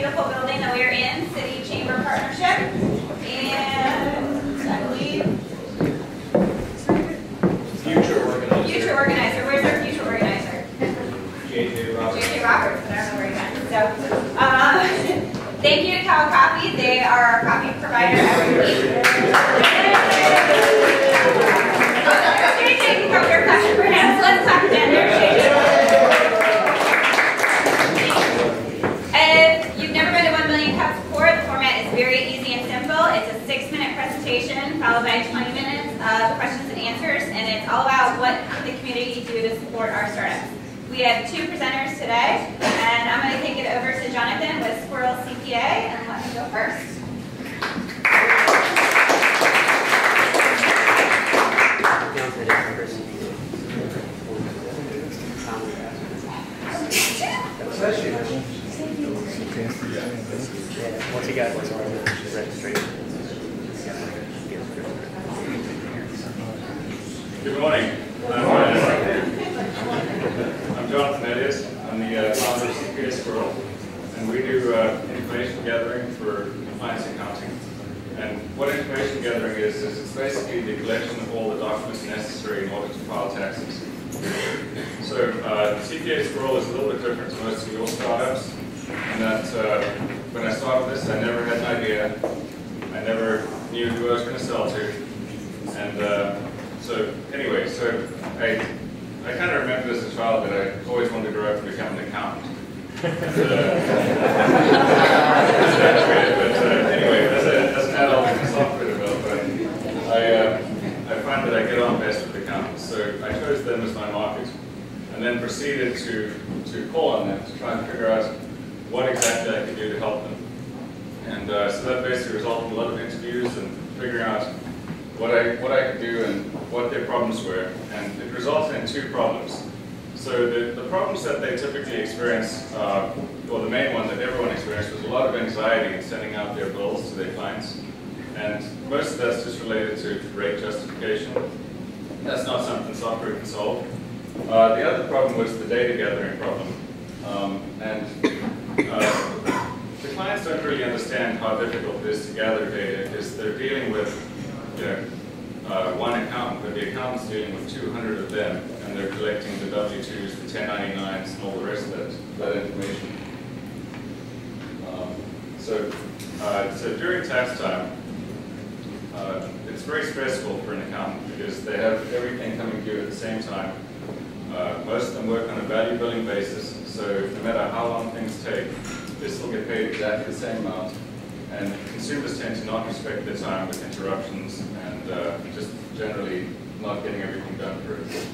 beautiful building that we are in, City Chamber Partnership. And I believe Future organizer. Future organizer. Where's our future organizer? J.J. Roberts. J.J. Roberts, but I don't know where he went. So, thank you to Cal Coffee. They are our coffee provider every week. J.J. can come here, clap for him. So let's talk again. There's J.J. If you've never been to 1 Million Cups before, the format is very easy and simple. It's a 6-minute presentation followed by 20 minutes of questions and answers, and it's all about what can the community do to support our startups. We have 2 presenters today, and I'm going to take it over to Jonathan with Squirrel CPA, and let him go first. Once you got registration. Good morning. I'm Jonathan Elliott. I'm the founder of CPA Squirrel, and we do information gathering for compliance accounting. And what information gathering is it's basically the collection of all the documents necessary in order to file taxes. So CPA Squirrel is a little bit different to most of your startups, in that when I started this, I never had an idea. I never knew who I was going to sell to. And so anyway, I kind of remember as a child that I always wanted to grow up to become an accountant. Anyway, as an adult and a software developer, I find that I get on best with accountants. So I chose them as my market, and then proceeded to call on them to try and figure out what exactly I could do to help them. And so that basically resulted in a lot of interviews and figuring out what I could do and what their problems were. And it resulted in 2 problems. So the problems that they typically experience, or the main one that everyone experienced, was a lot of anxiety in sending out their bills to their clients. And most of that's just related to rate justification. That's not something software can solve. The other problem was the data gathering problem. The clients don't really understand how difficult it is to gather data, because they're dealing with one accountant, but the accountant's dealing with 200 of them, and they're collecting the W-2s, the 1099s, and all the rest of that information. So during tax time, it's very stressful for an accountant because they have everything coming due at the same time. Most of them work on a value billing basis, so no matter how long things take, they still get paid exactly the same amount. And consumers tend to not respect their time with interruptions and just generally not getting everything done for it.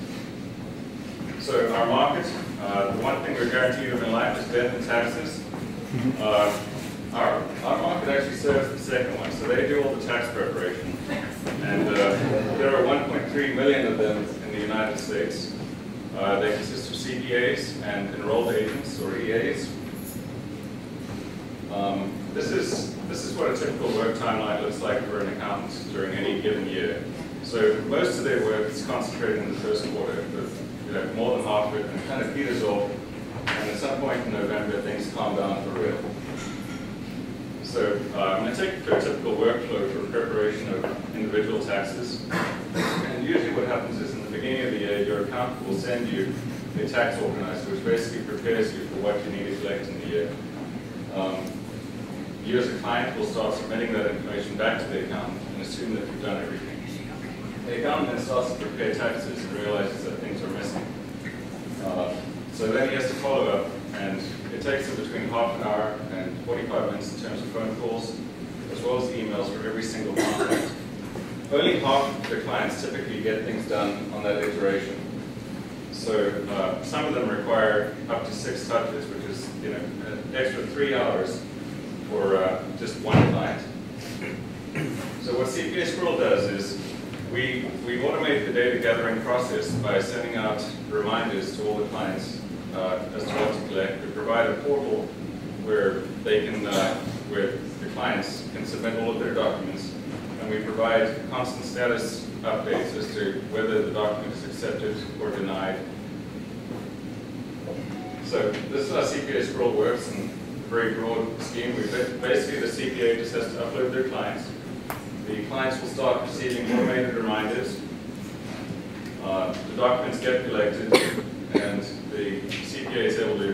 So our market, the one thing we're guaranteed of in life is death and taxes. Our market actually serves the second one, so they do all the tax preparation. And there are 1.3 million of them in the United States. They consist of CPAs and enrolled agents, or EAs. This is what a typical work timeline looks like for an accountant during any given year. So most of their work is concentrated in the first quarter, with more than half of it, and it kind of peters off. And at some point in November, things calm down for real. So I'm going to take you through a typical workflow for preparation of individual taxes. And usually what happens is in the beginning of the year, your accountant will send you a tax organizer, which basically prepares you for what you need to collect in the year. You as a client will start submitting that information back to the accountant and assume that you've done everything. The accountant then starts to prepare taxes and realizes that things are missing. So then he has to follow up, and it takes him between half an hour and 45 minutes in terms of phone calls, as well as emails for every single contact. Only half of the clients typically get things done on that iteration. So some of them require up to 6 touches, which is an extra 3 hours for just one client. So what CPA Squirrel does is we automate the data gathering process by sending out reminders to all the clients as to what to collect. We provide a portal where they can, where the clients can submit all of their documents, and we provide constant status updates as to whether the document is accepted or denied. So this is how CPA Squirrel works in very broad scheme. Basically, the CPA just has to upload their clients. The clients will start receiving automated reminders. The documents get collected, and the CPA is able to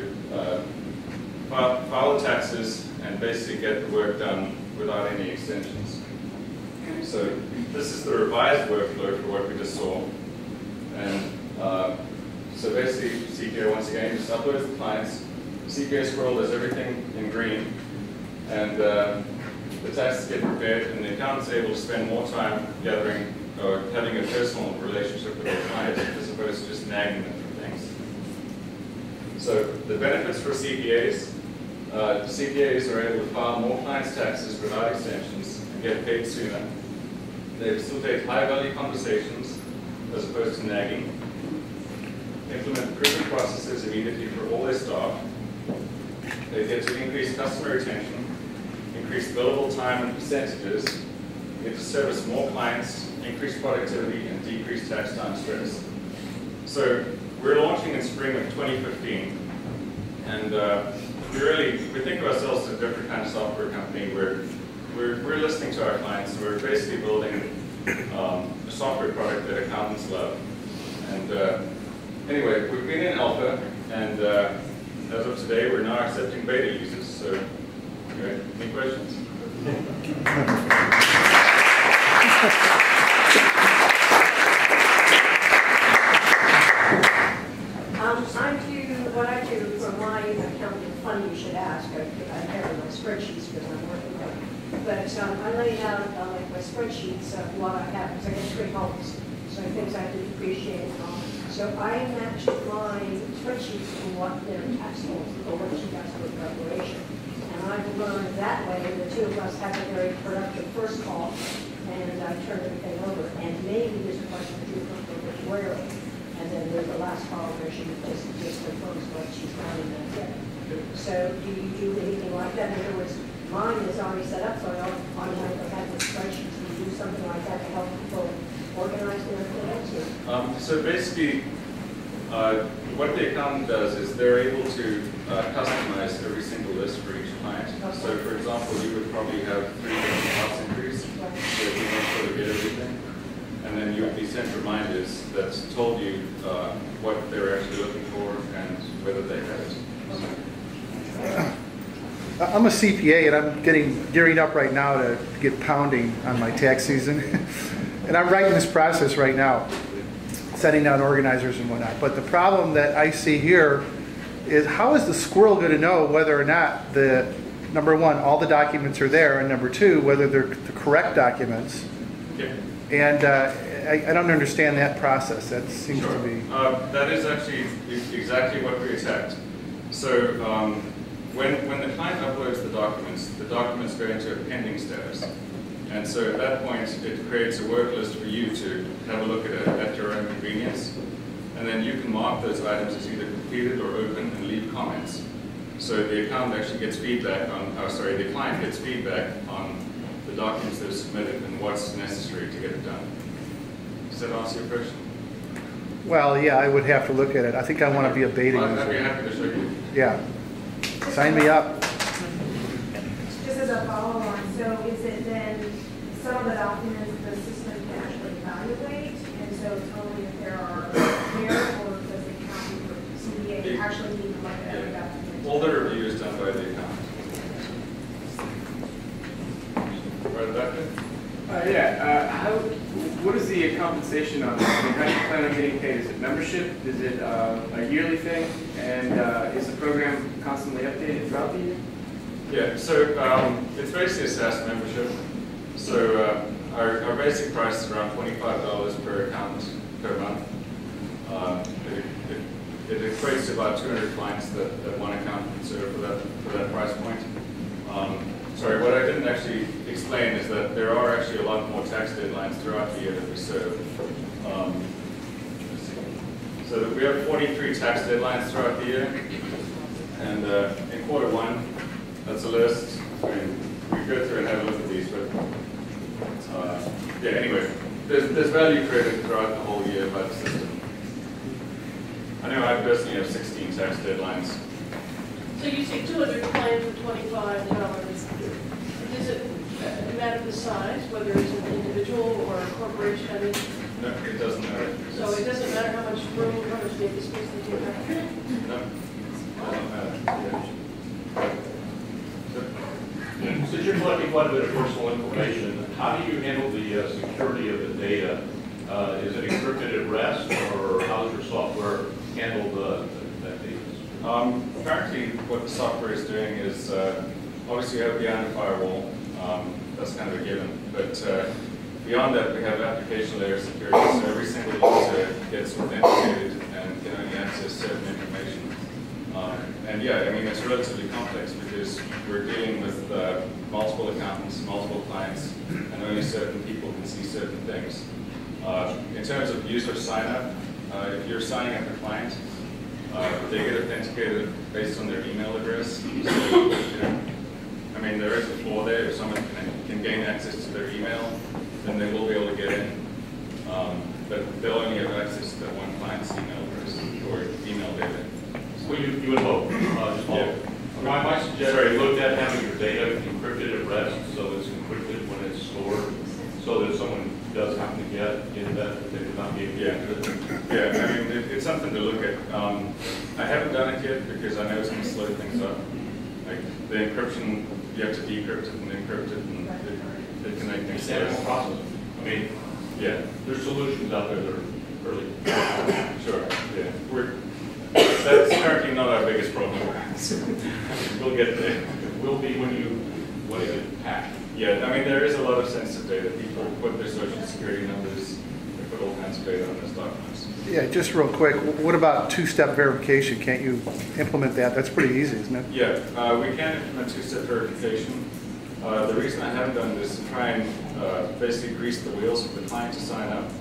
file the taxes and basically get the work done without any extensions. So this is the revised workflow for what we just saw. And so basically, CPA once again just uploads the clients. CPA Squirrel does everything in green, and the taxes get prepared, and the accountant's able to spend more time gathering or having a personal relationship with their clients as opposed to just nagging them for things. So the benefits for CPAs, CPAs are able to file more clients' taxes without extensions and get paid sooner. They facilitate high-value conversations as opposed to nagging. Implement improvement processes immediately for all their staff. They get to increase customer retention, increase billable time and percentages, get to service more clients, increase productivity, and decrease tax time stress. So we're launching in spring of 2015, and we think of ourselves as a different kind of software company where we're listening to our clients, and we're basically building a software product that accountants love. And anyway, we've been in alpha, and as of today, we're now accepting beta users. So, okay, any questions? What I do for my accounting fund, you should ask. I have my spreadsheets because I'm working on it. But I lay out like my spreadsheets of what I have, because I get 3 homes, so things I have to depreciate and all. So I match my spreadsheets to what their tax goals or what you guys do in preparation. And I've learned that way, the two of us have a very productive first call, and I turn everything over. And maybe there's a question or two from rarely. And then there's the last call where she just confirms what she's done, and that's it. So do you do anything like that? In other words, mine is already set up, so I don't automatically have the spreadsheets. Do you do something like that to help people organize their affairs? So basically, what the accountant does is they're able to customize every single list for each client. Okay. So for example, you would probably have 3 different cost increases, right. So you make sure to get everything. And then you would be sent reminders that told you what they're actually looking for and whether they have it. I'm a CPA, and I'm gearing up right now to get pounding on my tax season. And I'm right in this process right now, setting down organizers and whatnot. But the problem that I see here is, how is the squirrel going to know whether or not number one, all the documents are there, and number two, whether they're the correct documents? Yeah. And I don't understand that process. That seems to be... that is actually exactly what we attacked. So when the client uploads the documents go into a pending status. And so at that point, it creates a work list for you to have a look at your own convenience. And then you can mark those items as either completed or open and leave comments. So the accountant actually gets feedback on, the client gets feedback on the documents that are submitted and what's necessary to get it done. Does that answer your question? Well, yeah, I would have to look at it. I think I want to be a beta user. I'd be happy to show you. Yeah. Sign me up. Just as a follow-on, so is it then some of the documents the system can actually evaluate, and so it's only if there are there, or does the accountant or CPA actually need to look at every document? All the review is done by the accountant. Right, Doctor? What is the compensation on this? I mean, how do you plan on getting paid? Is it membership? Is it a yearly thing? And is the program constantly updated throughout the year? Yeah, so it's basically a SaaS membership. So our basic price is around $25 per account per month. It equates to about 200 clients that one account can serve for that price point. Sorry, what I didn't actually explain is that there are actually a lot more tax deadlines throughout the year that we serve. So that we have 43 tax deadlines throughout the year. And in Q1, that's a list. I mean, we go through and have a look at these, but yeah, anyway, there's value created throughout the whole year by the system. I know I personally have 16 tax deadlines. So you say 200 claims for $25. Does it matter the size, whether it's an individual or a corporation? I mean, No, it doesn't matter. so it doesn't matter how much room, how much data space they take up? No, it doesn't matter. Since you're collecting quite a bit of personal information, how do you handle the security of the data? Is it encrypted at rest, or how does your software handle that data? Currently, what the software is doing is, obviously you have behind the firewall, that's kind of a given, but beyond that we have application layer security, so every single user gets authenticated and can only access certain information. And yeah, I mean, it's relatively complex because we're dealing with multiple accountants, multiple clients, and only certain people can see certain things. In terms of user sign-up, if you're signing up a client, they get authenticated based on their email address. So, you know, I mean, there is a flaw there. If someone can gain access to their email, then they will be able to get in. But they'll only have access to that one client's email address or email data. Well, you would hope. My suggestion, looked at having your data encrypted at rest, so it's encrypted when it's stored, so that if someone does happen to get in that, they would not be able to get it. Yeah, I mean, it's something to look at. I haven't done it yet because I know it's going to slow things up. Like the encryption, you have to decrypt it and encrypt it, and it can make things slow. It's a process. I mean, Yeah, there's solutions out there that are fairly. sure. Yeah, that's currently not our biggest problem. We'll get there. It will be when it gets hacked. Yeah, I mean, there is a lot of sensitive data. People put their social security numbers, they put all kinds of data on those documents. Yeah, just real quick, what about two-step verification? Can't you implement that? That's pretty easy, isn't it? Yeah, we can implement two-step verification. The reason I haven't done this is to try and basically grease the wheels for the client to sign up.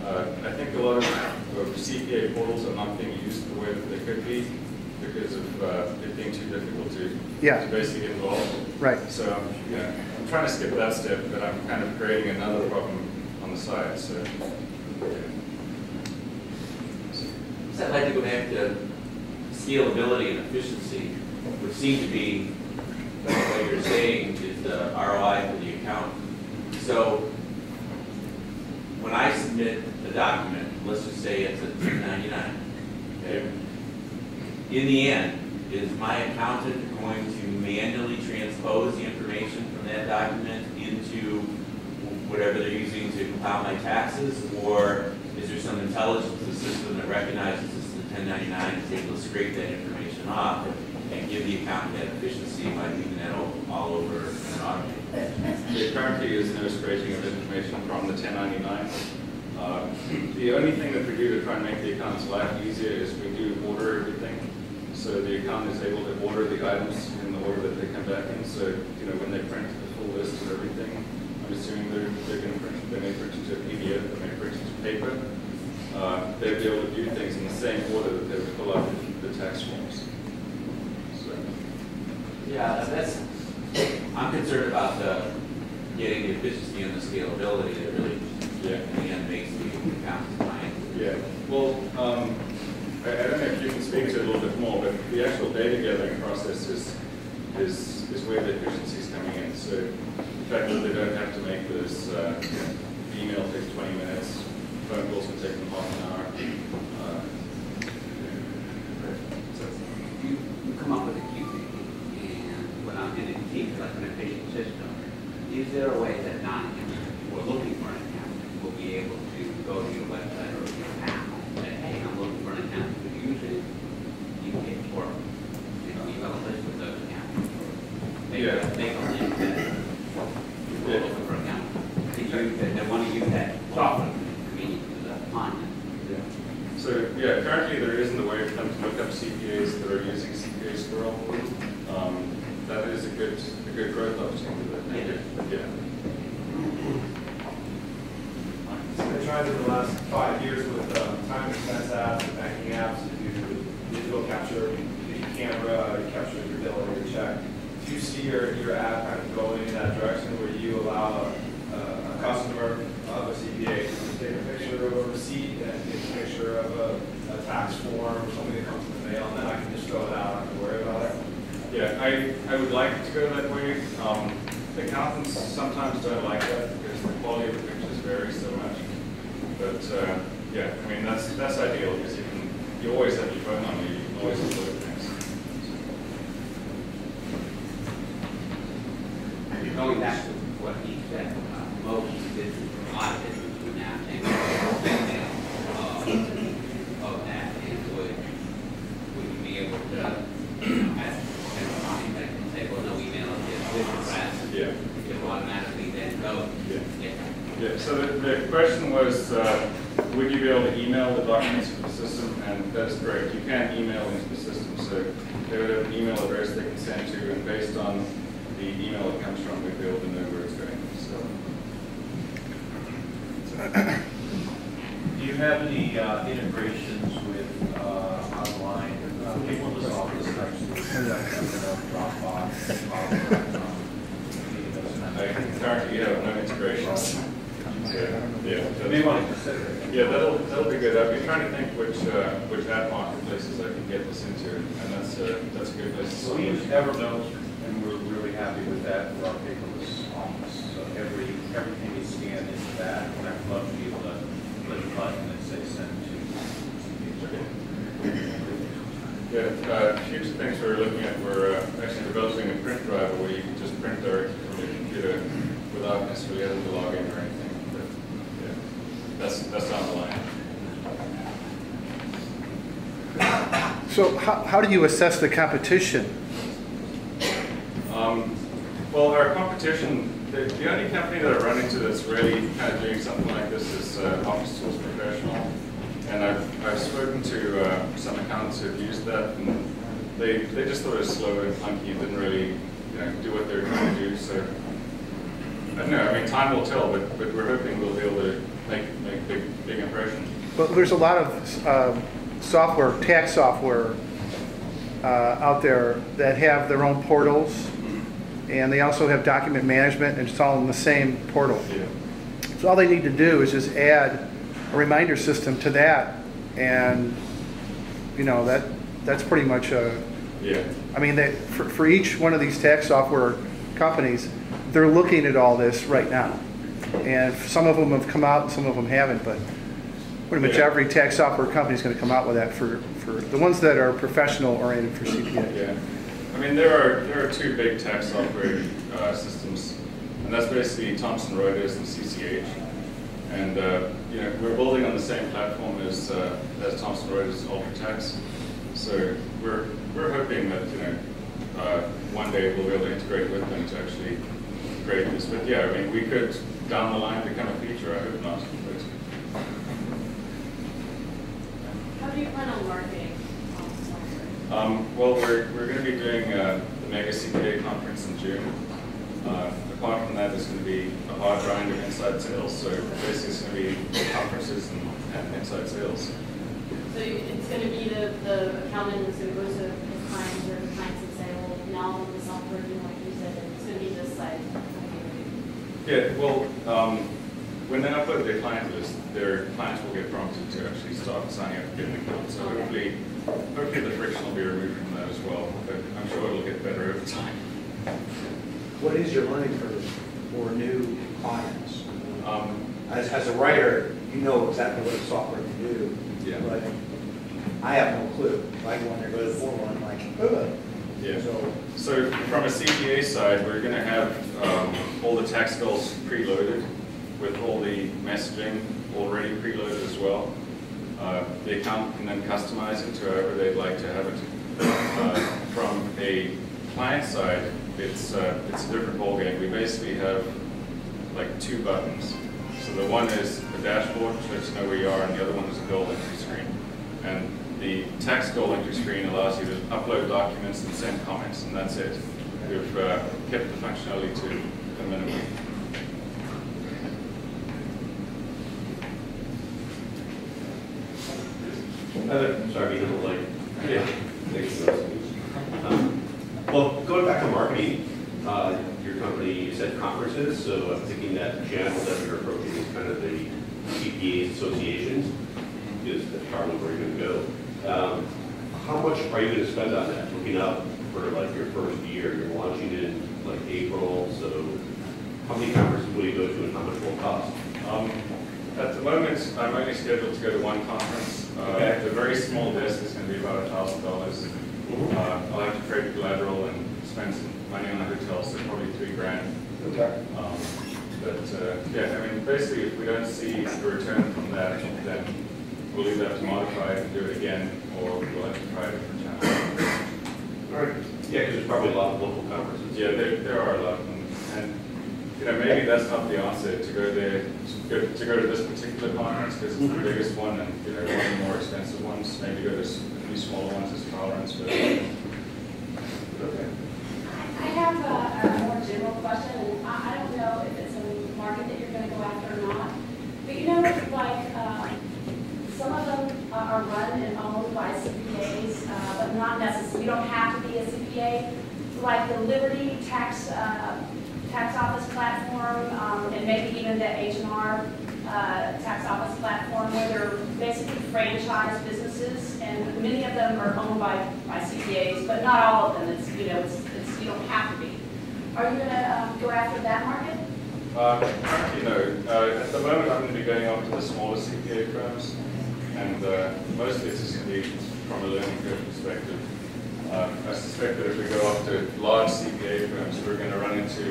I think a lot of CPA portals are not being used the way that they could be because of it being too difficult to basically get involved. Right. So yeah, I'm trying to skip that step, but I'm kind of creating another problem on the side. So. So I'd like to go back to scalability and efficiency, which seem to be what you're saying is the ROI for the account. So when I submit a document, let's just say it's a 1099, okay? In the end, is my accountant going to manually transpose the information from that document into whatever they're using to compile my taxes, or is there some intelligence system that recognizes this is a 1099 and is able to scrape that information off and give the accountant that efficiency by leaving that all over and automated? There currently is no scraping of information from the 1099. The only thing that we do to try and make the accountant's life easier is we do order everything. So the accountant is able to order the items in the order that they come back in. So, you know, when they print the full list of everything, I'm assuming they're going to print it. They may print it to a PDF, they may print it to paper. They'll be able to do things in the same order that they would fill out the tax forms. So. Yeah, I'm concerned about getting the efficiency and the scalability that really, in the end, makes the accountant's mind. Yeah. Well, I don't know if you can speak to it a little bit more, but the actual data gathering process is where the efficiency is coming in. So the fact that they don't have to make this email takes 20 minutes, phone calls can take them half an hour. You come up with a QP, and when I'm in a team, like an efficient system, is there a way that non-accountants who are looking for an accountant will be able to go to your website or your app and say, hey, I'm looking for an accountant who uses UK Squirrel. You know, you have a list of those accountants. Make a link that you're looking for an accountant. They want to use that software convenient to the client. So yeah, currently there isn't a way for them to look up CPAs that are using CPA Squirrel. That is a good growth opportunity. Yeah. I tried in the last 5 years with time expense apps and banking apps to do digital capture, the camera, capture your bill or your check. Do you see your app kind of going in that direction where you allow a customer of a CPA to take a picture of a receipt and take a picture of a tax form or something that comes in the mail, and then I can just throw it out and worry about it? Yeah, I would like it to go that way. The accountants sometimes don't like that because the quality of the pictures vary so much. But yeah, I mean that's ideal because you always have your phone on you. You can always upload things. Going back to what he said, most businesses, a lot of businesses would now take of that, and would you be able to, as a client that can say, well, no email is this class, Yeah. it will automatically then go. Yeah. Yeah. So the question was, would you be able to email the documents to the system? And that is correct. You can email into the system. So they would have an email address they can send to, and based on the email it comes from, we'd be able to know where it's going. So. Do you have any integrations with online paperless office types? Dropbox, Currently, you have no integrations. Yeah, that'll be good. I've been trying to think which ad marketplaces I can get this into, and that's a good place. So we use Evernote, and we're really happy with that for our paperless office. So everything is scanned into that, and I'd love to be able to click a button and say send to. Yeah, future things we're looking at, we're actually developing a print driver where you can just print directly from your computer without necessarily having to log in or anything. But yeah, that's down the line. So how do you assess the competition? Well, our competition, the only company that I run into that's really kind of doing something like this is Office Tools Professional. And I've spoken to some accountants who've used that, and they just thought it was slow and clunky and didn't really do what they were trying to do. So I don't know. I mean, time will tell, but we're hoping we'll be able to make big impression. But there's a lot of software, tax software out there that have their own portals, and they also have document management, and it's all in the same portal. Yeah. So all they need to do is just add a reminder system to that, and that's pretty much a. Yeah. I mean, for each one of these tax software companies, they're looking at all this right now, and some of them have come out and some of them haven't, but pretty much every tax software company is going to come out with that for the ones that are professional oriented for CPA. Yeah. I mean, there are two big tax software systems, and that's basically Thomson Reuters and CCH. And we're building on the same platform as Thomson Reuters UltraTax. So we're hoping that one day we'll be able to integrate with them to actually create this. But yeah, I mean, we could down the line become a feature. I hope not. But How do you plan on marketing? Well, we're going to be doing the Mega CPA conference in June. Apart from that, there's going to be a hard grind of inside sales. So basically, it's going to be conferences and inside sales. So it's going to be the accountant is going to go to his clients, or the clients and say, well, now the software, like you said, it's going to be this side. Yeah, well, when they upload their client list, their clients will get prompted to actually start signing up to get an account. So hopefully the friction will be removed from that as well. But I'm sure it'll get better over time. What is your learning curve for new clients? As a writer, you know exactly what the software can do. Yeah. But I have no clue. If I go in there, go to the portal, I'm like, ugh. Yeah. So from a CPA side, we're going to have all the tax goals preloaded with all the messaging already preloaded as well. The accountant can then customize it to however they'd like to have it. From a client side, it's a different ballgame. We basically have like two buttons. So the one is the dashboard, which lets you know where you are, and the other one is a goal entry screen. And the tax goal entry screen allows you to upload documents and send comments, and that's it. We've kept the functionality to a minimum. Sorry, being a little late. Yeah. Thanks. Well, going back to marketing, your company, you said conferences, so I'm thinking that channel that you're approaching is kind of the CPA associations, is probably where you're going to go. How much are you going to spend on that? Looking up for like your first year. You're launching in like April, so how many conferences will you go to and how much will it cost? At the moment, I'm only scheduled to go to one conference. The very small desk is going to be about $1,000. I'll have to create collateral and spend some money on a hotel, so probably $3,000. Okay. Yeah, I mean, basically, if we don't see a return from that, then we'll either have to modify it and do it again, or we'll have to try a different channel. All right. Yeah, because there's probably a lot of local conferences. Yeah, there are a lot of them. And, you know, maybe that's not the answer to go there, to go to this particular conference, because it's the biggest one, and, you know, one of the more expensive ones. Maybe go to a few smaller ones as trial runs. But, okay. I have a more general question, and I don't know if it's a market that you're going to go after or not. But you know, like some of them are run and owned by CPAs, but not necessarily. You don't have to be a CPA. Like the Liberty tax office platform, and maybe even the H&R tax office platform, where they're basically franchise businesses, and many of them are owned by CPAs, but not all of them. It's you don't have to be. Are you going to go after that market? Currently, no. At the moment, I'm going to be going after the smaller CPA firms, and mostly it's just going to be from a learning curve perspective. I suspect that if we go after large CPA firms, we're going to run into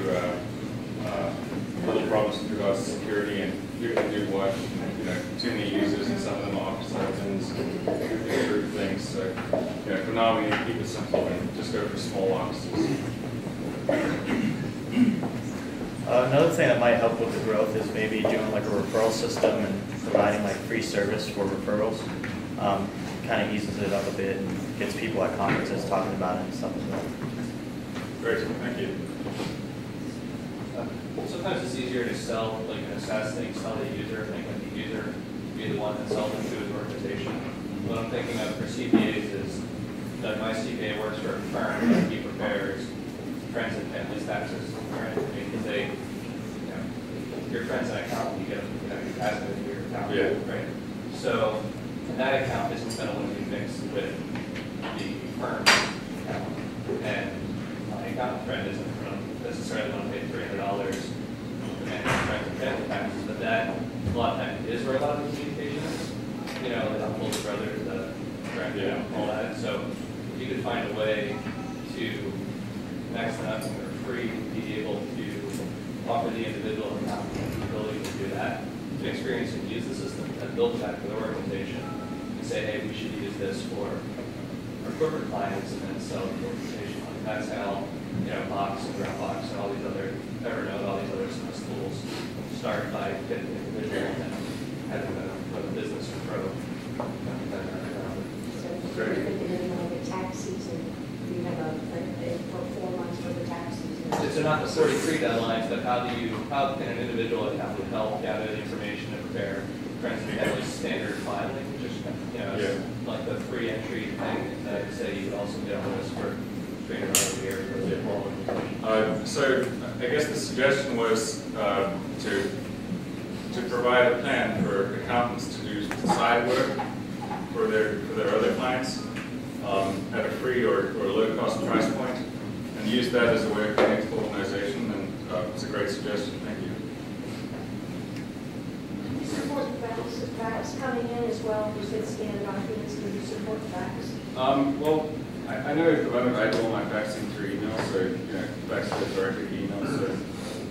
little problems with regards to security and who can do what. You know, too many users, and some of them are office admins and group things. So, you know, for now, we need to keep it simple and just go for small offices. Another thing that might help with the growth is maybe doing like a referral system and providing like free service for referrals. Kind of eases it up a bit and gets people at conferences talking about it and stuff as well. Great, thank you. Sometimes it's easier to sell like an SaaS thing, sell the user, and make the user be the one that sells them to his organization. What I'm thinking of for CPAs is that my CPA works for a firm that he prepares friends and families taxes, right? Because they, you know, your friends and accountant, you get, you know, you pass it to your accountant, Yeah. right? So that account isn't going to want to be mixed with the firm account, and my accountant friend isn't going to necessarily want to pay $300 to manage friends and family taxes, but that a lot of times is where a lot of the communication is. You know, the older brothers, the friend, you know, all that. So if you could find a way to max that up for free, be able to offer the individual the ability to do that, to experience and use the system, and build it back for the organization, and say, hey, we should use this for our corporate clients, and then sell the organization. That's how, you know, Box and Dropbox and all these other, Evernote, all these other SaaS tools start by getting the individual and then having the business grow. So if you're thinking of the tax season, you have for 4 months for the tax season. So not necessarily pre-deadlines, but how can an individual account help gather the information to prepare friends and family standard filing, which is, you know, like the free entry thing that say you would also get on the list for $300 a year for the whole organization. So I guess the suggestion was to provide a plan for accountants to do side work for their other clients at a free or low cost price point, and use that as a way of connecting to the organization. And it's a great suggestion. Thank you. Do you support facts coming in as well? You said scan documents. Do you support facts? Well, I know at the moment I do all my faxing through email, so you know, fax goes directly to email, so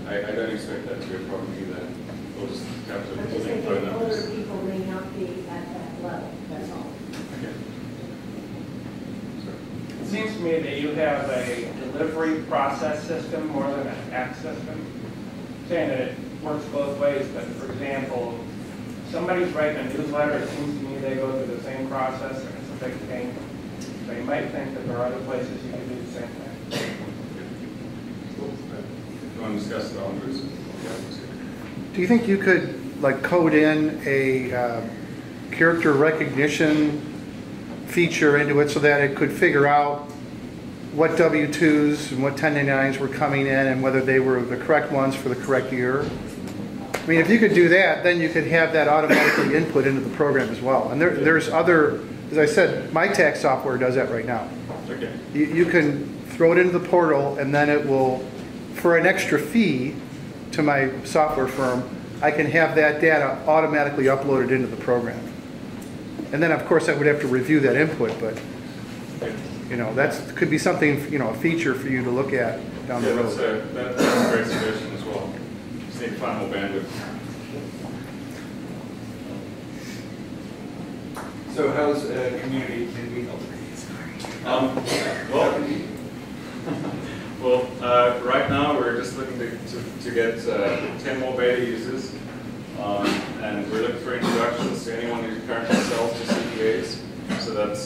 I don't expect that to be a problem either. We'll just have to I'm just link phone thinking numbers. older people may not be at that level, that's all. Okay. It seems to me that you have a delivery process system more than a tax system. Saying that it works both ways, but for example, somebody's writing a newsletter, it seems to me they go through the same process and it's a big thing. So you might think that there are other places you can do the same thing. If you want to discuss it onwards. Do you think you could like code in a character recognition feature into it so that it could figure out what W-2s and what 1099s were coming in and whether they were the correct ones for the correct year? I mean, if you could do that, then you could have that automatically input into the program as well. And there's other, as I said, my tax software does that right now. Okay. You can throw it into the portal, and then it will, for an extra fee to my software firm, I can have that data automatically uploaded into the program. And then, of course, I would have to review that input, but that could be something, a feature for you to look at down the road. That's a great suggestion as well. Just need to find more bandwidth. So how's community can we help? Right now we're just looking to get 10 more beta users, and we're looking for introductions to anyone who currently sells to CPAs. So that's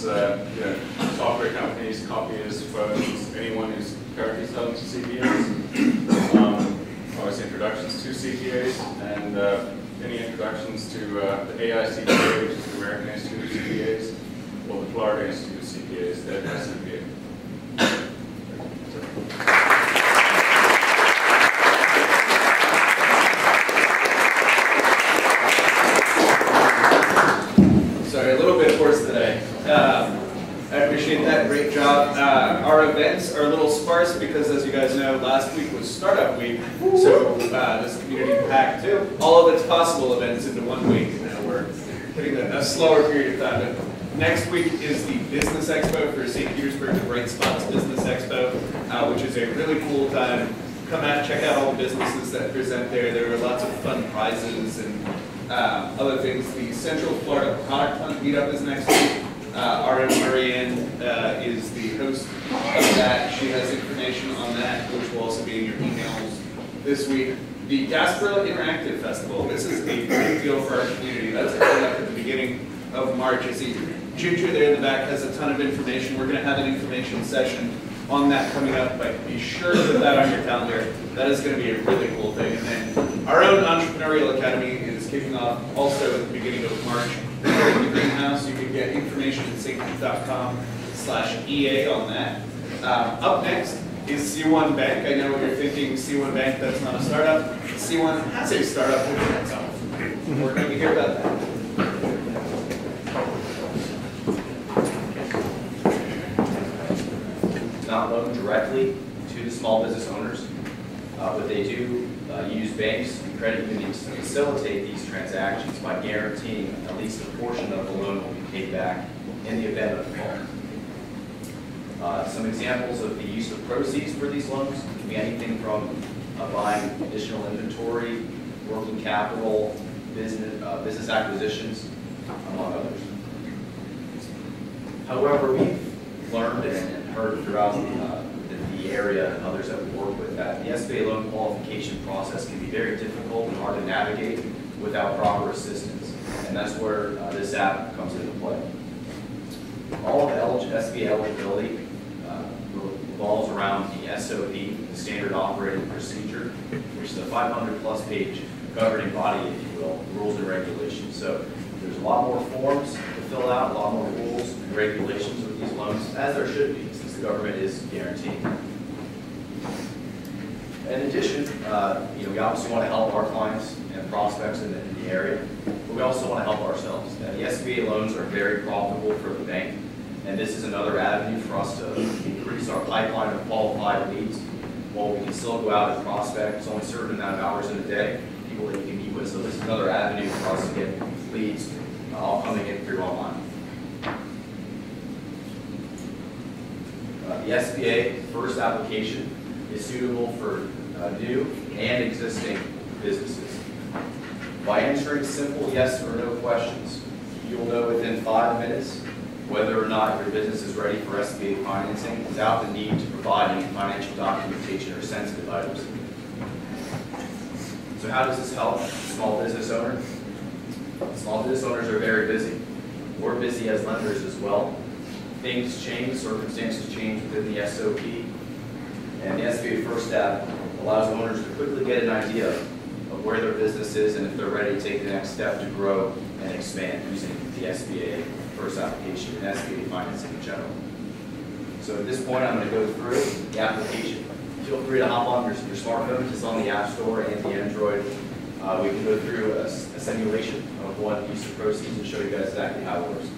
software companies, copyists, firms, anyone who's currently selling to CPAs. Obviously introductions to CPAs, and any introductions to the AI CPA, which is the American Institute of CPAs, or the Florida Institute of CPAs, the CPA. Sorry, a little bit hoarse today. I appreciate that. Great job. Our events are a little sparse because, as you guys know, last week was Startup Week, so this community packed all of its possible events into 1 week. Now we're hitting a slower period of time. But next week is the Business Expo for St. Petersburg, the Bright Spots Business Expo, which is a really cool time. Come out, check out all the businesses that present there. There are lots of fun prizes and other things. The Central Florida Product Hunt meetup is next week. Our Marianne is the host of that. She has information on that, which will also be in your emails this week. The Gasparilla Interactive Festival. This is a big deal for our community. That's coming up at the beginning of March. I see Ginger there in the back has a ton of information. We're going to have an information session on that coming up, but be sure to put that on your calendar. That is going to be a really cool thing. And then our own Entrepreneurial Academy is kicking off also at the beginning of March. In the greenhouse, you can get information at stpete.com/EA on that. Up next is C1 Bank. I know what you're thinking, C1 Bank, that's not a startup. C1 has a startup within itself. We're going to hear about that. Not loan directly to the small business owners, but they do use banks and credit unions to facilitate these transactions by guaranteeing at least a portion of the loan will be paid back in the event of default. Some examples of the use of proceeds for these loans can be anything from buying additional inventory, working capital, business acquisitions, among others. However, we've learned and heard throughout the area and others that we work with that the SBA loan qualification process can be very difficult and hard to navigate without proper assistance. And that's where this app comes into play. All of the SBA eligibility revolves around the SOP, the Standard Operating Procedure, which is a 500-plus page governing body, if you will, rules and regulations. So there's a lot more forms to fill out, a lot more rules and regulations with these loans, as there should be, since the government is guaranteeing. In addition, we obviously want to help our clients and prospects in the area, but we also want to help ourselves. The SBA loans are very profitable for the bank, and this is another avenue for us to increase our pipeline of qualified leads while we can still go out and prospect. It's only a certain amount of hours in a day, people that you can meet with, so this is another avenue for us to get leads all coming in through online. The SBA first application is suitable for new and existing businesses. By answering simple yes or no questions, you will know within 5 minutes whether or not your business is ready for SBA financing without the need to provide any financial documentation or sensitive items. So how does this help a small business owner? Small business owners are very busy. We're busy as lenders as well. Things change, circumstances change within the SOP, and the SBA First app allows owners to quickly get an idea of where their business is and if they're ready to take the next step to grow and expand using the SBA First application and SBA financing in general. So at this point, I'm going to go through the application. Feel free to hop on your smartphone. It's on the App Store and the Android. We can go through a simulation of what use of proceeds and show you guys exactly how it works.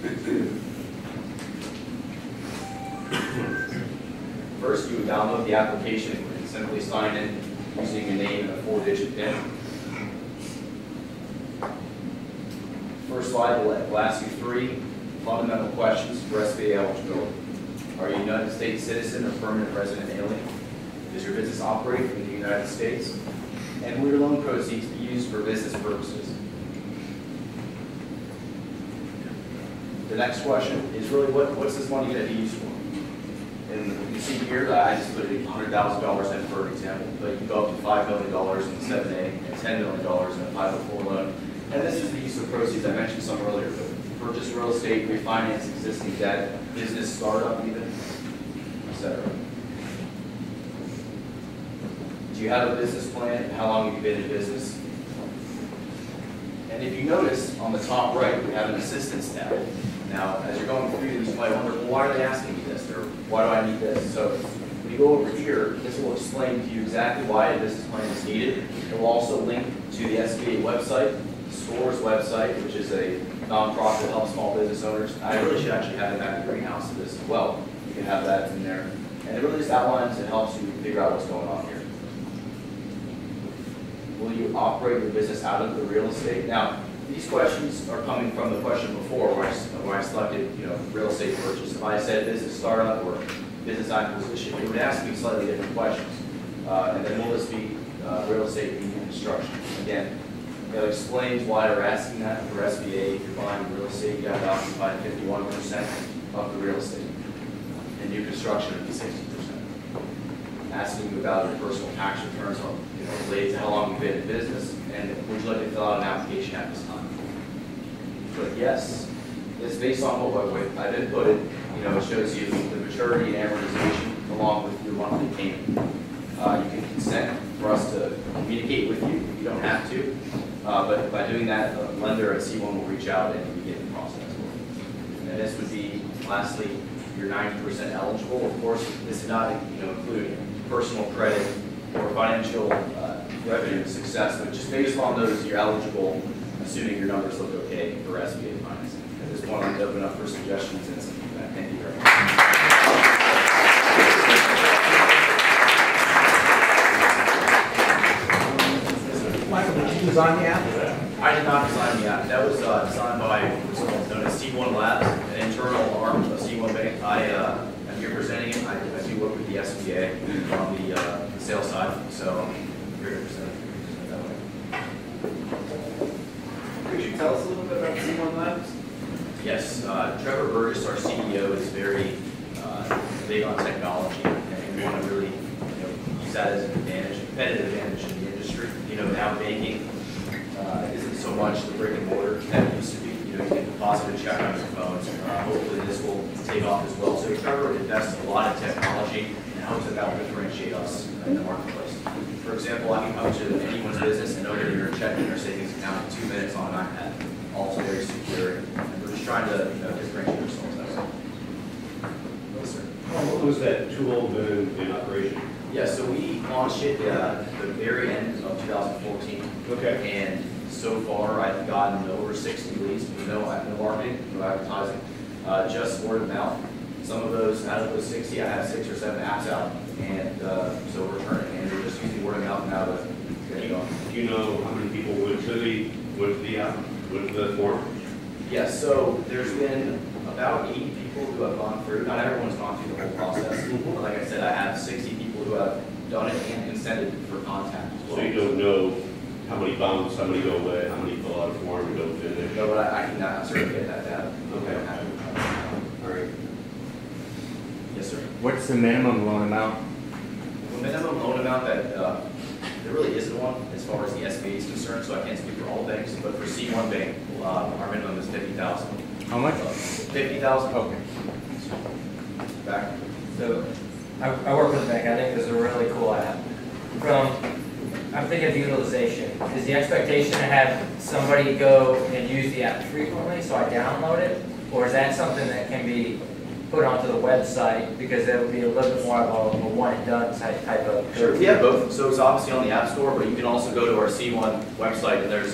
First, you would download the application and simply sign in using your name and a 4-digit PIN. First slide will ask you 3 fundamental questions for SBA eligibility. Are you a United States citizen or permanent resident alien? Does your business operate in the United States? And will your loan proceeds be used for business purposes? The next question is really what's this money going to be used for? And you can see here, I just put $100,000 in for example, but you can go up to $5 million in the 7A and $10 million in a 504 loan. And this is the use of proceeds. I mentioned some earlier, but purchase real estate, refinance existing debt, business startup even, etc. Do you have a business plan? How long have you been in business? And if you notice on the top right, we have an assistance tab. Now, as you're going through these, you might wonder, well, why are they asking me this? Or why do I need this? So when you go over here, this will explain to you exactly why a business plan is needed. It will also link to the SBA website, SCORE's website, which is a nonprofit that helps small business owners. I really should actually have it at the greenhouse of this as well. You can have that in there. And it really just outlines and helps you figure out what's going on here. Will you operate your business out of the real estate? Now, these questions are coming from the question before where I selected, real estate purchase. If I said business startup or business acquisition, it would ask me slightly different questions. And then will this be real estate new construction? Again, it explains why they're asking that for SBA. If you're buying real estate, you have to occupy 51% of the real estate. And new construction would be 60%. Asking you about your personal tax returns related to how long you've been in business, and would you like to fill out an application at this time? But yes, it's based on what I've inputted. It shows you the maturity and amortization along with your monthly payment. You can consent for us to communicate with you. You don't have to, but by doing that, a lender at C1 will reach out and begin the process. And this would be, lastly, you're 90% eligible. Of course, this does not include personal credit or financial revenue success, but just based on those, you're eligible, assuming your numbers look okay for SBA financing. At this point, I'd like to open up for suggestions and some feedback. Thank you very much. Michael, did you design the app? I did not design the app. That was designed by what's known as C1 Labs, an internal arm of C1 Bank. I'm here presenting it. I do work with the SBA on the sales side, so I'm here to present it that way. Could you tell us a little bit about C1 Labs? Yes, Trevor Burgess, our CEO, is very big on technology, and we want to really use that as an advantage, competitive advantage in the industry. Now banking isn't so much the brick and mortar that it used to be. You can deposit a check on your phones. Hopefully this will take off as well. So Trevor invests a lot in technology and helps it out differentiate us in the marketplace. For example, I can come to anyone's business and open your checking or savings account in 2 minutes on an iPad. Also very secure. And we're just trying to differentiate ourselves. Yes, sir. What was that tool been in operation? Yeah, so we launched it at the very end of 2014. Okay. And so far, I've gotten over 60 leads. No marketing, no advertising, just word of mouth. Some of those, out of those 60, I have 6 or 7 apps out, and so we're turning, and we're just using word of mouth now to get it going. Do you know how many people went to the app, went to the forum? Yes, so there's been about 80 people who have gone through. Not everyone's gone through the whole process. But like I said, I have 60 people who have done it and consented for contact as well. So you don't know how many bounce, how many go away, how many fill out a form and don't finish? No, but I can certainly get that data. Okay. All right. Yes, sir. What's the minimum loan amount? The minimum loan amount that there really isn't one as far as the SBA is concerned, so I can't speak for all banks, but for C1 Bank, our minimum is $50,000. How much? $50,000. Okay. Back. So I work with a bank. I think this is a really cool app. I'm thinking of utilization. Is the expectation to have somebody go and use the app frequently, so I download it? Or is that something that can be put onto the website because that would be a little bit more of a one-and-done type of... Sure, we have both. So it's obviously on the App Store, but you can also go to our C1 website, and there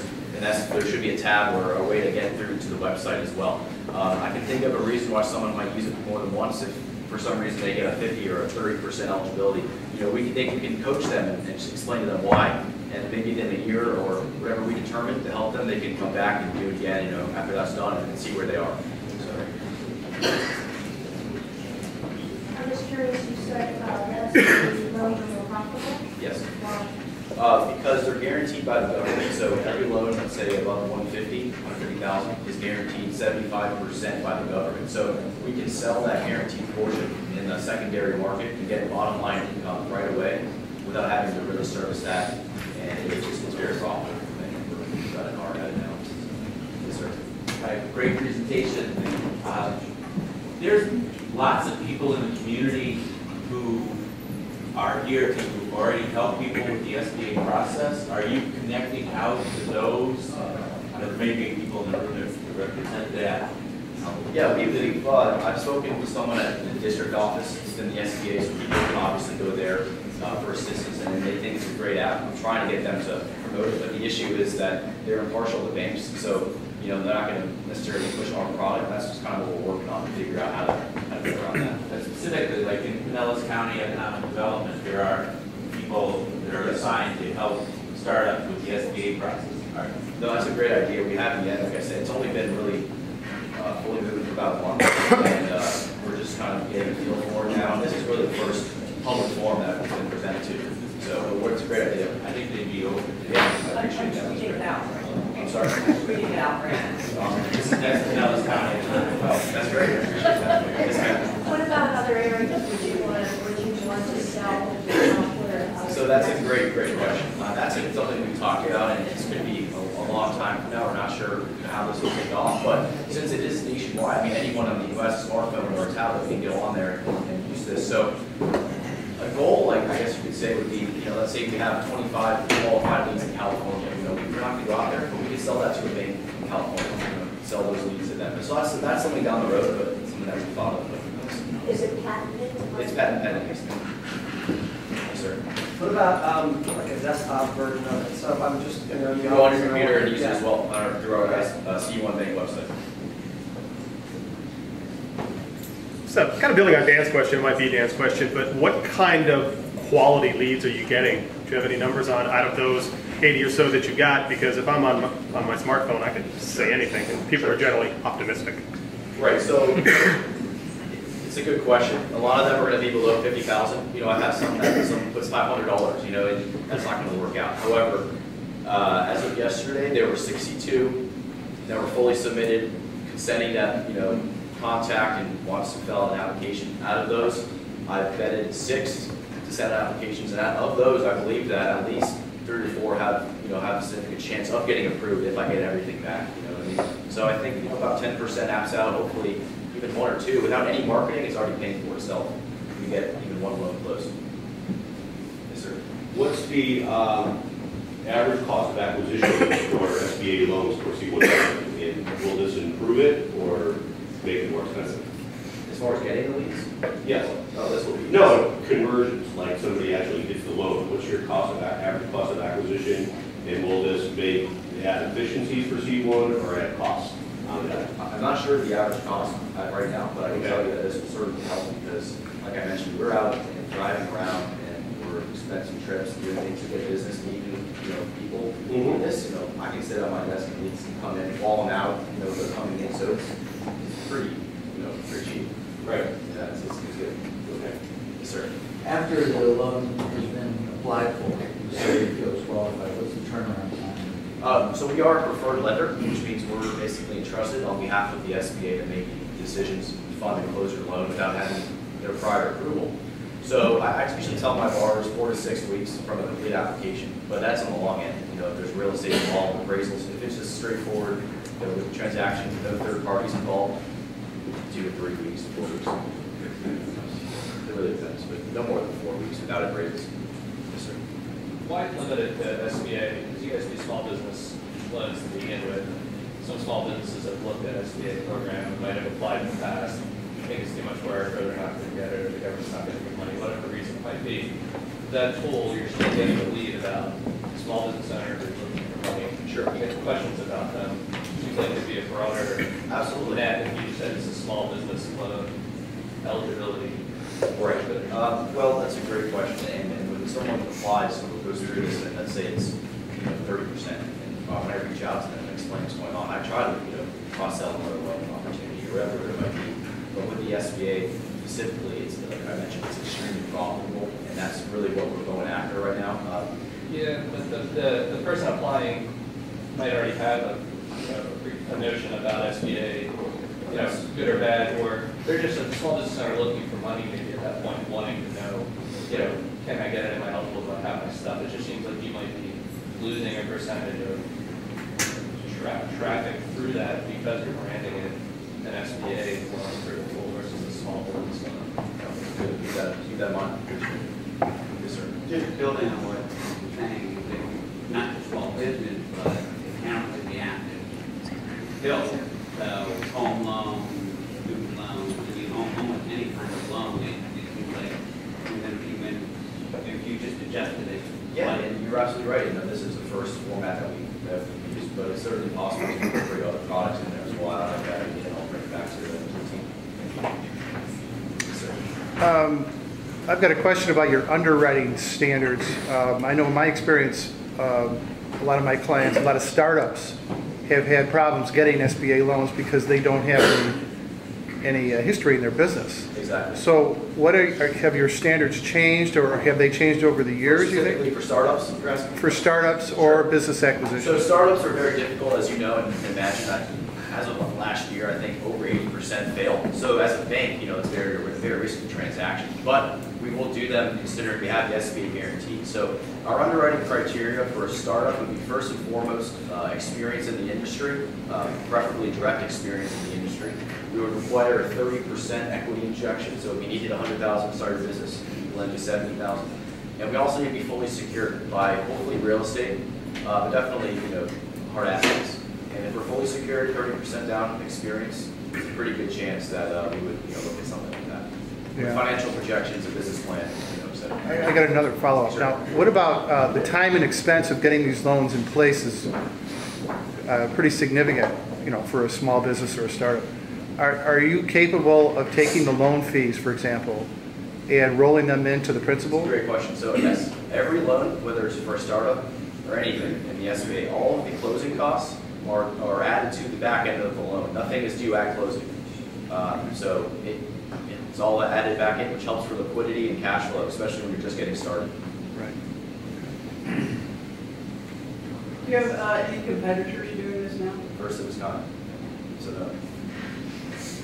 should be a tab or a way to get through to the website as well. I can think of a reason why someone might use it more than once. If for some reason they get a 50 or a 30% eligibility, you know, we can coach them and just explain to them why, and maybe in a year or whatever we determine to help them, they can come back and do it again, you know, after that's done and see where they are. I'm just curious, you said that the loans are more profitable? Yes. Why? Because they're guaranteed by the government, so every loan, let's say above 150,000 is guaranteed 75% by the government. So we can sell that guaranteed portion in the secondary market and get bottom line income right away without having to really service that, and it's very profitable. And we've got an R at it now. Yes, sir. Right, great presentation. There's lots of people in the community who are here to already help people with the SBA process. Are you connecting out to those? There may be people in the room that represent that. Yeah, I've spoken with someone at the district office in the SBA, so people can obviously go there for assistance, and they think it's a great app. I'm trying to get them to promote it, but the issue is that they're impartial to banks, so you know they're not going to necessarily push our product. That's just kind of what we're working on to figure out how to get around that. But specifically, like in Pinellas County Economic Development, there are people that are assigned to help startups with the SBA process. No, that's a great idea. We haven't yet. Like I said, it's only been really fully moving for about a month, and we're just kind of getting a feel for it now. This is really the first public forum that we've been presented to. So it's a great idea. I think they'd be open to Yeah, I appreciate that. Reading it out. I'm sorry. Reading it out, right? That's Pinellas County. Oh, that's great. I appreciate that. Yes, ma'am. What about other areas would you want to sell the software? So that's a great question. That's something we talked about, and it's going to be a long time from now. We're not sure how this will take off, but since it is nationwide, I mean, anyone on the U.S. smartphone or tablet can go on there and use this. So a goal, like I guess you could say, would be, you know, let's say we have 25 qualified leads in California. You know, we're not going to go out there, but we can sell that to a bank in California. You know, sell those leads to them. So that's something down the road, but something that we thought of. Is it patented? It's patent pending. Yes, sir. What about like a desktop version of it? So if I'm just, you know, You go on your computer and use it as well through our C1 Bank website. So kind of building on Dan's question, it might be Dan's question, but what kind of quality leads are you getting? Do you have any numbers on out of those 80 or so that you got? Because if I'm on my smartphone, I can say anything, and people are generally optimistic. Right, so it's a good question. A lot of them are going to be below 50,000. You know, I have some puts $500, you know, and that's not going to work out. However, as of yesterday, there were 62 that were fully submitted, consenting that, you know, contact and wants to fill out an application. Out of those, I've vetted 6 to send applications, and of those, I believe that at least 3 or 4 have, you know, have a significant chance of getting approved if I get everything back. You know what I mean? So I think, you know, about 10% apps out, hopefully even 1 or 2. Without any marketing, it's already paying for itself. We get even 1 loan closed. Yes, sir. What's the average cost of acquisition for SBA loans for C1? And will this improve it or make it more expensive? As far as getting the leads? Yes. Oh, this will be. No, conversions, like somebody actually gets the loan. What's your average cost of acquisition? And will this make add efficiencies for C1 or add costs on that? I'm not sure of the average cost right now, but I can tell you that this will certainly help because, like I mentioned, we're out and driving around and we're expensive trips, doing things to get business, meeting, you know, people. With this, you know, I can sit on my desk and leads can come in, falling out, you know, they're coming in, so it's pretty, you know, pretty cheap. Right. Yeah, it's good. Okay. Yes, sir. After the loan has been applied for, so it feels qualified, what's the turnaround time? So we are a preferred lender, which means we're basically entrusted on behalf of the SBA to make decisions, fund and close your loan without having their prior approval. So I usually tell my borrowers 4 to 6 weeks from a complete application, but that's on the long end. You know, if there's real estate involved, appraisals, if it's just straightforward, you know, with transactions, no third parties involved, 2 to 3 weeks, 4 weeks. It really depends, but no more than 4 weeks without appraisals. Yes, sir. Why limit it to SBA? Because you guys do small business loans to begin with. Some small businesses have looked at SBA program and might have applied in the past. Think it's too much work, or they're not going to get it, or the government's not going to give money, whatever the reason it might be. That tool, you're still getting a lead about small business owners who are looking for money. Sure. You get questions about them. Do you think it'd be a broader Absolutely. net if you said it's a small business loan? eligibility? Right. Well, that's a great question. And when someone applies or goes through this, and let's say it's 30%, and when I reach out to them and explain what's going on, I try to cross-sell another loan opportunity or whatever it might be. But with the SBA specifically, it's like I mentioned, it's extremely profitable, and that's really what we're going after right now. Yeah, but the person applying might already have a notion about SBA, good or bad, or they're just a small business owner looking for money maybe at that point, wanting to know, can I get it? Am I eligible? Do I have my stuff? It just seems like you might be losing a percentage of traffic through that because you're branding it an SBA loan for the full versus a small business loan. Keep that in mind. Yes, sir. Just building on what you're saying, that not just small business, but account that we have to build. So home loan, student loan, almost any kind of loan, it seems like even if you just adjusted it. Yeah, and you're absolutely right. This is the first format that we've used, but it's certainly possible to incorporate other products in there as well. I like that, and I'll bring it back to the team. Yes, sir. I've got a question about your underwriting standards. I know in my experience, a lot of my clients, a lot of startups have had problems getting SBA loans because they don't have any history in their business. Exactly. So have your standards changed, or have they changed over the years, you think? Specifically for startups, you're asking? For startups or business acquisition? So startups are very difficult, as you know, and imagine that as of last year, I think over 80% failed. So as a bank, it's a very risky transaction. But we will do them considering we have the SBA guarantee. So our underwriting criteria for a startup would be first and foremost experience in the industry, preferably direct experience in the industry. We would require a 30% equity injection. So if you needed $100,000 to start your business, we lend you $70,000. And we also need to be fully secured by hopefully real estate, but definitely hard assets. And if we're fully secured, 30% down experience, it's a pretty good chance that we would look at something like that. Yeah. With financial projections, a business plan. I got another follow-up. Sure. Now, what about the time and expense of getting these loans in place is pretty significant, for a small business or a startup. Are you capable of taking the loan fees, for example, and rolling them into the principal? Great question. So yes, every loan, whether it's for a startup or anything in the SBA, all of the closing costs are added to the back end of the loan. Nothing is due at closing. So it's all added back in, which helps for liquidity and cash flow, especially when you're just getting started. Right. Do you have any competitors doing this now? First, it was not. So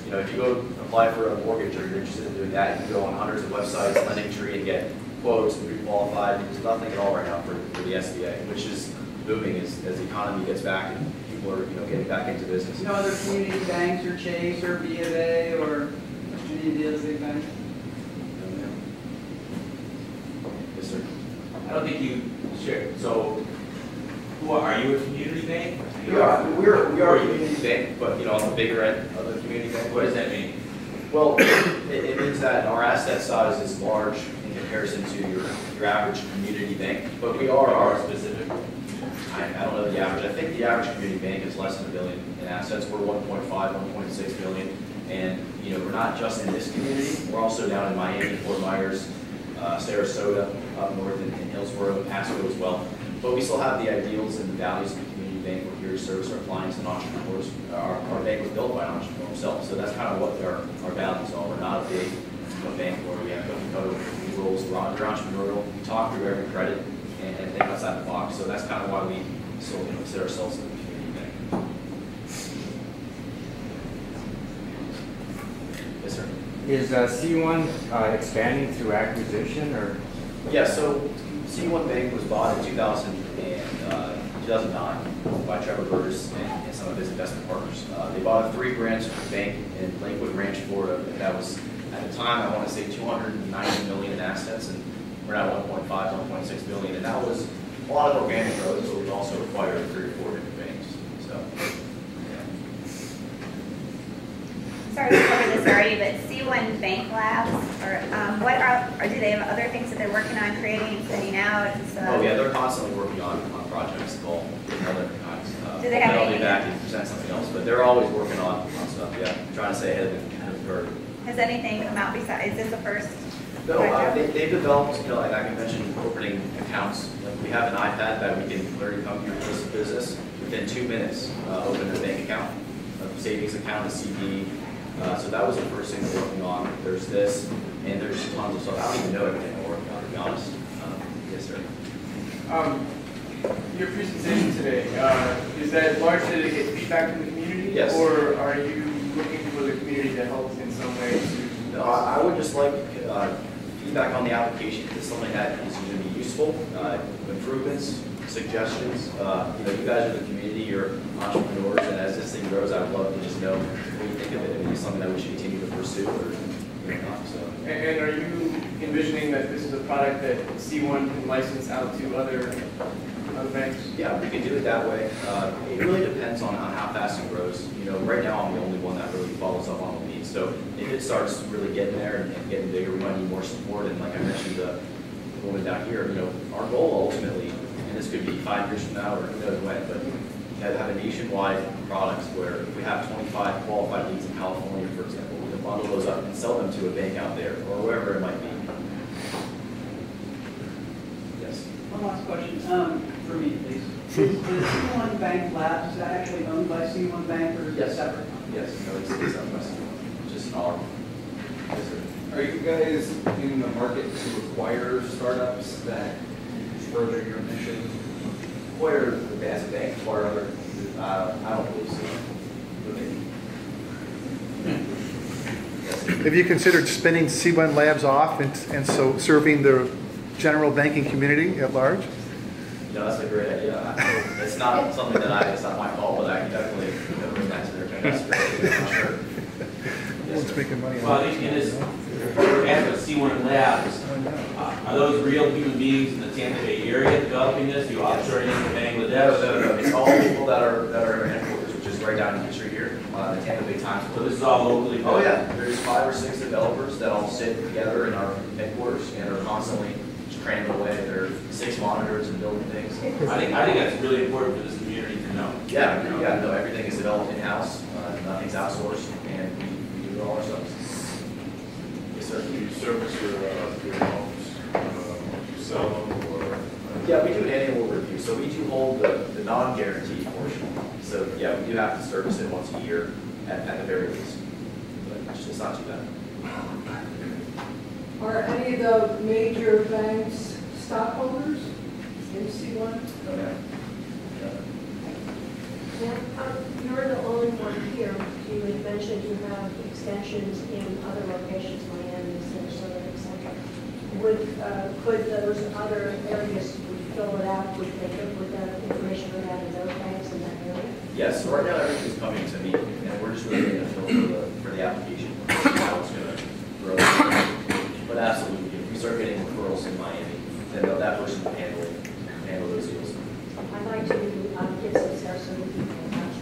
no. If you go apply for a mortgage or you're interested in doing that, you can go on hundreds of websites, LendingTree, and get quotes and pre-qualified. There's nothing at all right now for the SBA, which is booming as the economy gets back and people are getting back into business. No other community banks or Chase or B of A or any of the other big banks? Yes, sir. I don't think you share. So, are you a community bank? We are a community bank, but on the bigger end of the community bank. What does that mean? Well, it means that our asset size is large in comparison to your average community bank, but we are specific. I don't know the average. I think the average community bank is less than $1 billion in assets. We're 1.5, 1.6 billion, and we're not just in this community. We're also down in Miami, Fort Myers, Sarasota, up north in Hillsborough, Pasco as well. But we still have the ideals and the values of the community bank. We're here to service our clients and entrepreneurs. Our bank was built by an entrepreneur himself, so that's kind of what our values are. We're not a big bank where we have cookie-cutter rules. We're entrepreneurial. We talk through every credit and think outside the box. So that's kind of why we still consider ourselves a community bank. Yes, sir. Is C1 expanding through acquisition or? Yeah, so C1 Bank was bought in 2009 by Trevor Burgess and some of his investment partners. They bought a 3-branch bank in Lakewood Ranch, Florida. That was, at the time, I want to say 290 million in assets, and we're now 1.5, 1.6 billion, and that was a lot of organic growth, but we've also acquired 3 or 4 different banks. So, Sorry to cover this already, but C1 Bank Labs, or do they have other things that they're working on creating and sending out? oh yeah, they're constantly working on projects of all other kinds. Do they have I'll be any? back and present something else, but they're always working on stuff. Yeah, trying to stay ahead of the curve. Has anything come out besides, is this the first? No, they've developed, like I mentioned, opening accounts. Like we have an iPad that we can literally come to your place of business within 2 minutes, open a bank account, a savings account, a CD. So that was the first thing we're working on. There's this, and there's tons of stuff. I don't even know everything we're working on, to be honest. Yes, sir. Your presentation today, is that largely to get feedback from the community? Yes. Or are you looking for the community to help in some way to? No, I would just like feedback on the application. If it's something that is going to be useful, improvements, suggestions. You guys are the community, you're entrepreneurs, and as this thing grows, I would love to just know what you think of it. If it's something that we should continue to pursue or not. So. And are you envisioning that this is a product that C1 can license out to other banks? Yeah, we can do it that way. It really depends on how fast it grows. Right now I'm the only one that really follows up on the lead. So if it starts really getting there and getting bigger, we might need more support. And like I mentioned, the woman down here, our goal ultimately, and this could be 5 years from now or who knows when, but to have a nationwide product where if we have 25 qualified leads in California, for example, we can bundle those up and sell them to a bank out there or wherever it might be. Yes. One last question, for me, please. Is C1 Bank Labs, is that actually owned by C1 Bank or is it separate? Yes, no, it's owned by C1, just an arm. Yes, sir. Are you guys in the market to acquire startups that further your mission? Acquire as a bank, acquire other, I don't believe so. Have you considered spinning C1 Labs off and so serving the general banking community at large? No, that's a great idea. It's not something that it's not my fault, but I can definitely bring that to their investors. I'm sure. Who's making money Well, on in this, as with C1 Labs, are those real human beings in the Tampa Bay area developing this? You offshore it into Bangladesh? No. It's all people that are in our headquarters, which is right down the street here, the Tampa Bay Times. So this is all locally built? Oh yeah, there's 5 or 6 developers that all sit together in our headquarters and are constantly cramming away. There are 6 monitors and building things. I think that's really important for this community to know. Yeah, no, everything is developed in-house, nothing's outsourced, and we do it all ourselves. Yes, sir. Do you service your homes? Do you sell them or? Yeah, we do an annual review, so we do hold the non-guaranteed portion. So yeah, we do have to service it once a year at the very least, but it's not too bad. Are any of the major banks stockholders in C1? Oh, yeah. You're the only one here. You had mentioned you have extensions in other locations, Miami, Sarasota, etc. Could those other areas fill it out with the information we have in those banks in that area? Yes, so right now everything's coming to me, and we're just really going to fill for the application. How it's going to grow. But absolutely, if we start getting referrals in Miami, then that person can handle those deals. I'd like to get some Sarasota people in touch.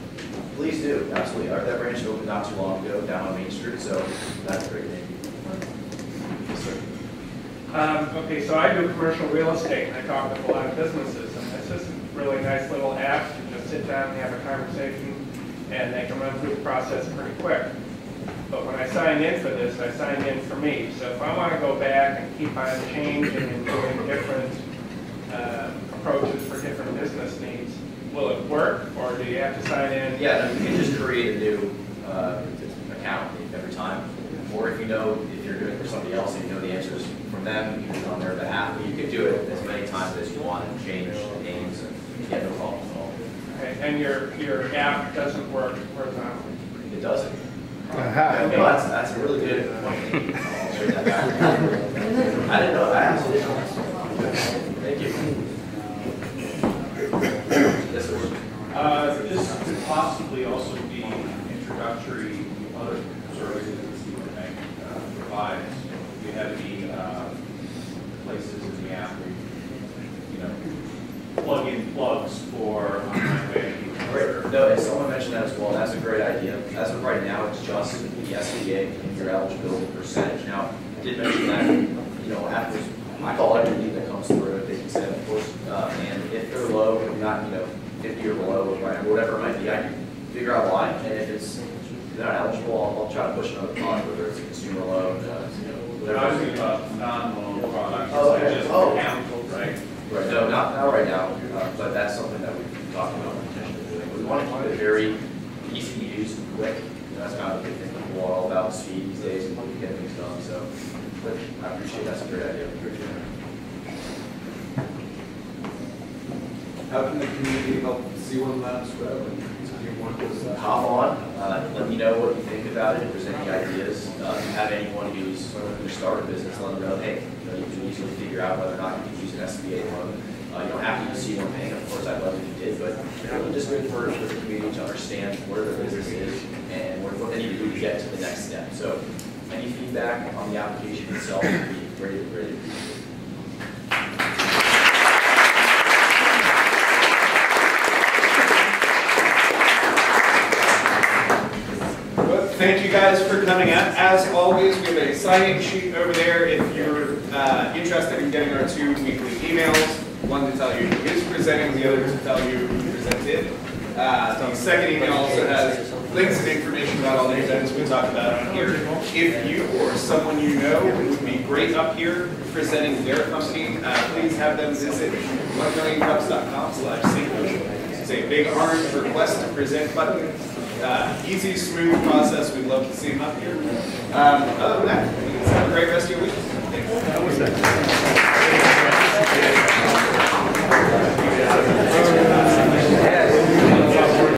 Please do, absolutely. That branch opened not too long ago down on Main Street, so that's great. Thank you. Yes, sir. Okay, so I do commercial real estate, and I talk with a lot of businesses, and it's just a really nice little app. You just sit down and have a conversation, and they can run through the process pretty quick. But when I signed in for this, I signed in for me. So if I want to go back and keep on changing and doing different approaches for different business needs, will it work, or do you have to sign in? Yeah, no, you can just create a new account every time. Or if you're doing it for somebody else and you know the answers from them, you can do it on their behalf. You can do it as many times as you want and change the names, and you get no problem at all. Okay, and your app doesn't work horizontally? It doesn't. No, that's a really good point. I'll show you that back. I didn't know that. I actually didn't know. Thank you. Yes, sir. This could possibly also be introductory to other services that the bank provides. Do you have any places in the app where plug in plugs for online banking? Great. No, and someone mentioned that as well. That's a great idea. As of right now, it's just the SBA and your eligibility percentage. Now, I did mention that, after I call every lead that comes through, they can say, of course, and if they're low, not 50 or below, whatever it might be, I can figure out why. And if they're not eligible, I'll try to push another product, whether it's a consumer consumer loan. But I was thinking about non-loan products, Oh, like okay. just Oh. account, right? Right, no, not right now, but that's something that we've been talking about potentially doing. We want to keep it very easy to use and quick. That's kind of a big thing. People are all about speed these days and we get things done. So, but I appreciate that's a great idea. How can the community help C1 Labs grow? Hop on, let me know what you think about it, if there's any ideas. If you have anyone who's going to start a business, let them know, hey, you can easily figure out whether or not you can use an SBA loan. You don't have to use C1 Bank, of course, I'd love if you did, but really just good for the community to understand where their business is and what they need to do to get to the next step. So any feedback on the application itself would be greatly appreciated. Thank you guys for coming out. As always, we have a sign-in sheet over there if you're interested in getting our 2 weekly emails. One to tell you who is presenting, the other to tell you who presented. The second email also has links and information about all the events we talked about on here. If you or someone you know would be great up here presenting their company, please have them visit 1millioncups.com/sync. It's a big orange request to present button. Easy, smooth process. We'd love to see them up here. Other than that, have a great rest